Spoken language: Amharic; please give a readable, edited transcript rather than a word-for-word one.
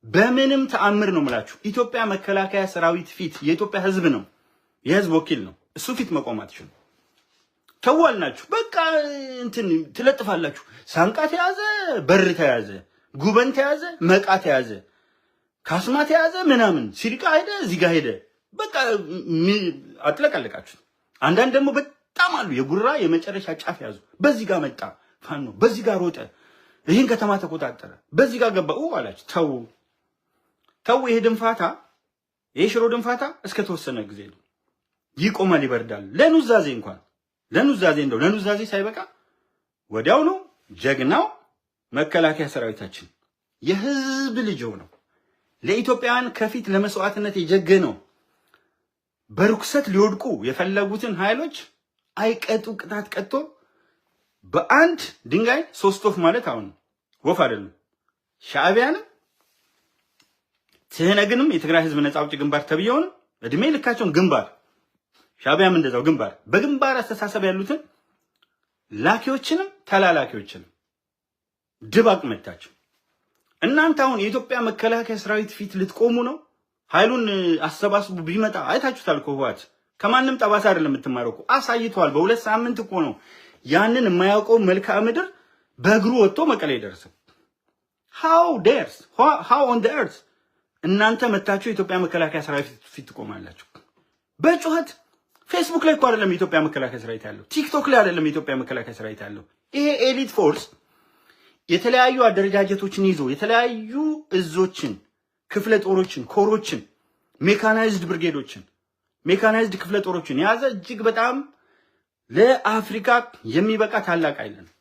በምንም ተአምር ነው የምላችሁ ኢትዮጵያ መከላከያ ሰራዊት ፊት የኢትዮጵያ ህዝብ ነው የህዝብ ወኪል ነው እሱ ፊት መቆም አትችሉ ተዋልናችሁ በቃ እንትን ትለጥፋላችሁ ሳንቃ ተያዘ በር ተያዘ ጉበን ተያዘ መቃ ተያዘ ካስማ ተያዘ ምናምን ሲሪቃ ሄደ እዚህ ጋር ሄደ በቃ አጥለቀለቃችሁ አንዳንድ ደግሞ በጣም አሉ የጉራ የመጨረሻ ጫፍ ያዙ በዚህ ጋር መጣ ፋኖ በዚህ ጋር ሮጠ ይሄን ከተማ ተቆጣጠረ በዚህ ጋር ገባ አላችሁ ተው ይሄ ድንፋታ ይሄ ሽሮ ድንፋታ እስከ ተወሰነ ጊዜ ነው ይቆማል ይበርዳል ለኑዛዜ እንኳን ለኑዛዜ ሳይበቃ ወዲያው ነው ጀግናው መከላከያ ሰራዊታችን የህዝብ ልጅ ነው ለኢትዮጵያን ከፊት ለመስዋዕትነት የጀገነው በርኩሰት ሊወድቁ የፈለጉትን ኃይሎች አይቀጡ ቅጣት ቀጥቶ በአንድ ድንጋይ ሶስት ወፍ ማለት አሁን ወፍ አይደለም ሻዕቢያንም ትህነግንም የትግራይ ህዝብ ነፃ አውጪ ግንባር ተብየውን እድሜ ልካቸውን ግንባር ሻዕቢያም እንደዛው ግንባር በግንባር አስተሳሰብ ያሉትን ላኪዎችንም ተላላኪዎችንም ድባቅ መታቸው እናንተ አሁን የኢትዮጵያ መከላከያ ሰራዊት ፊት ልትቆሙ ነው ኃይሉን አሰባስቡ ቢመጣ አይታችሁታል ኮዋት ከማንም ጠባሳ አይደለም የምትማረው አሳይቷል በሁለት ሳምንት እኮ ነው ያንን የማያውቀው መልክዓ ምድር በእግሩ ወጥቶ መቀሌ ደረሰ how on the earth እናንተ መታችሁ የኢትዮጵያ መከላከያ ሰራዊት ፊት ቆማላችሁ በጩኸት ፌስቡክ ላይ እኮ አይደለም የኢትዮጵያ መከላከያ ሰራዊት ያለው ቲክቶክ ላይ አይደለም የኢትዮጵያ መከላከያ ሰራዊት ያለው ይሄ ኤሊት ፎርስ የተለያዩ አደረጃጀቶችን ይዞ የተለያዩ እዞችን ክፍለ ጦሮችን ኮሮችን ሜካናይዝድ ብርጌዶችን ሜካናይዝድ ክፍለ ጦሮችን ያዘ እጅግ በጣም ለአፍሪካ የሚበቃ ታላቅ ኃይል ነው